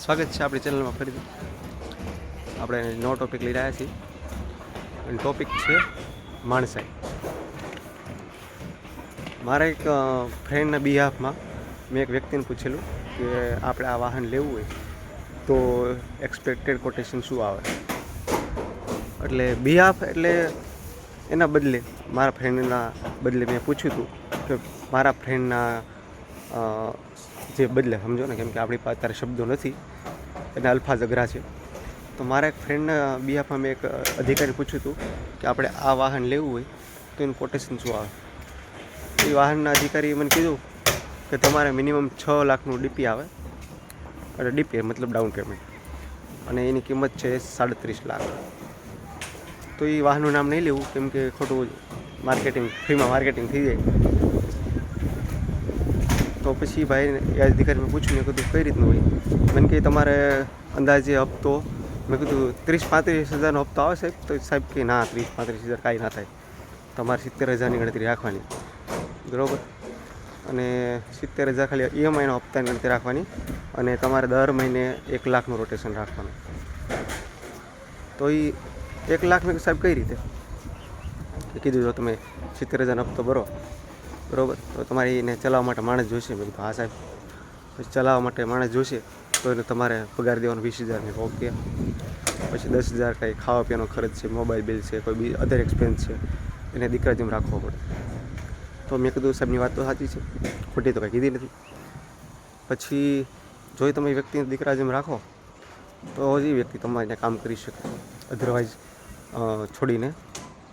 સ્વાગત છે આપણી ચેનલમાં ફરીથી. આપણે નવો ટોપિક લઈ રહ્યા છીએ અને ટોપિક છે માણસાઈ. મારા એક ફ્રેન્ડના બિહાફમાં મેં એક વ્યક્તિને પૂછેલું કે આપણે આ વાહન લેવું હોય તો એક્સપેક્ટેડ કોટેશન શું આવે. એટલે બિહાફ એટલે એના બદલે મારા ફ્રેન્ડના બદલે મેં પૂછ્યું હતું કે મારા ફ્રેન્ડના જે બદલે સમજો ને, કેમ કે આપણી પાસે અત્યારે શબ્દો નથી, એના અલ્ફાઝ અઘરા છે. તો મારા એક ફ્રેન્ડના બિહાફમાં મેં એક અધિકારી પૂછ્યું હતું કે આપણે આ વાહન લેવું હોય તો એનું કોટેશન શું આવે. એ વાહનના અધિકારીએ મને કીધું કે તમારે મિનિમમ 6 લાખનું ડીપી આવે, એટલે ડીપી મતલબ ડાઉન પેમેન્ટ, અને એની કિંમત છે 37 લાખ. તો એ વાહનનું નામ નહીં લેવું, કેમ કે ખોટું માર્કેટિંગ, ફ્રીમાં માર્કેટિંગ થઈ જાય. તો પછી ભાઈને એ અધિકારીને પૂછ્યું, મેં કીધું કઈ રીતનું હોય. મને કે તમારે અંદાજે હપ્તો, મેં કીધું 30-35 હજારનો હપ્તો આવે સાહેબ. તો સાહેબ કે ના, 30-35 હજાર કાંઈ ના થાય, તમારે 70,000ની ગણતરી રાખવાની, બરાબર. અને 70,000 ખાલી EMIનો હપ્તાની ગણતરી રાખવાની, અને તમારે દર મહિને 1 લાખનું રોટેશન રાખવાનું. તો એ 1 લાખ મેં સાહેબ કઈ રીતે કીધું, જો તમે 70,000 હપ્તો ભરો, બરાબર, તો તમારે એને ચલાવવા માટે માણસ જોઈશે. મેં કીધું હા સાહેબ, પછી ચલાવવા માટે માણસ જોઈશે તો એને તમારે પગાર દેવાનો 20,000. ઓકે. પછી 10,000 કંઈ ખાવા પીવાનો ખર્ચ છે, મોબાઈલ બિલ છે, કોઈ બી અધર એક્સપેન્સ છે, એને દીકરા જેમ રાખવો પડે. તો મેં કીધું સાહેબની વાત તો સાચી છે, ખોટી તો કંઈ કીધી નથી. પછી જો તમે વ્યક્તિને દીકરા જેમ રાખો તો જ એ વ્યક્તિ તમારે ત્યાં કામ કરી શકે, અધરવાઇઝ છોડીને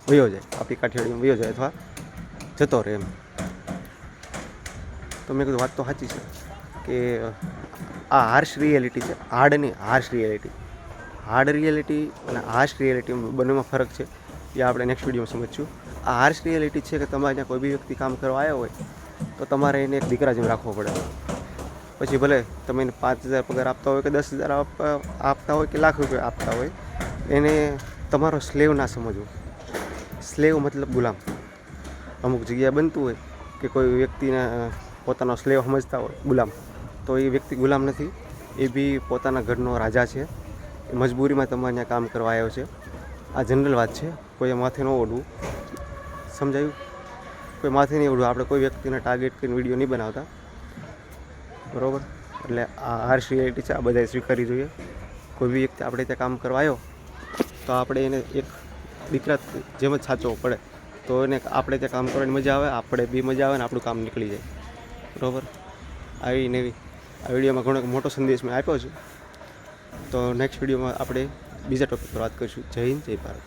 વયો જાય, આપણી કાઠિયાવાડીમાં વયો જાય અથવા જતો રહે એમ. તો મેં કીધું વાત તો સાચી છે કે આ હાર્શ રિયાલિટી છે, હાર્ડ નહીં, હાર્શ રિયાલિટી. હાર્ડ રિયાલિટી અને હાર્શ રિયાલિટી બંનેમાં ફરક છે, એ આપણે નેક્સ્ટ વિડીયોમાં સમજીશું. આ હાર્શ રિયાલિટી છે કે તમારે ત્યાં કોઈ બી વ્યક્તિ કામ કરવા આવ્યો હોય તો તમારે એને એક દીકરા જેમ રાખવો પડે. પછી ભલે તમે એને 5,000 પગાર આપતા હોય કે 10,000 આપતા હોય કે લાખ રૂપિયા આપતા હોય, એને તમારો સ્લેવ ના સમજવો. સ્લેવ મતલબ ગુલામ. અમુક જગ્યાએ બનતું હોય કે કોઈ વ્યક્તિને પોતાનો સ્લેવ સમજતા હોય, ગુલામ, તો એ વ્યક્તિ ગુલામ નથી, એ બી પોતાના ઘરનો રાજા છે. એ મજબૂરીમાં તમારે ત્યાં કામ કરવા આવ્યો છે. આ જનરલ વાત છે, કોઈએ માથે ન ઓઢવું, સમજાયું? કોઈ માથે નહીં ઓઢવું. આપણે કોઈ વ્યક્તિને ટાર્ગેટ કરીને વિડીયો નહીં બનાવતા, બરાબર. એટલે આ હાર્શ રિયાલિટી છે, આ બધાએ સ્વીકારવી જોઈએ. કોઈ બી વ્યક્તિ આપણે ત્યાં કામ કરવા આવ્યો તો આપણે એને એક દીકરા જેમ જ સાચવવો પડે, તો એને આપણે ત્યાં કામ કરવાની મજા આવે, આપણે બી મજા આવે ને આપણું કામ નીકળી જાય, બરાબર. આવી નવી આ વિડીયોમાં ઘણો મોટો સંદેશ મેં આપ્યો છે. તો નેક્સ્ટ વિડીયોમાં આપણે બીજા ટોપિક પર વાત કરીશું. જય હિન્દ, જય ભારત.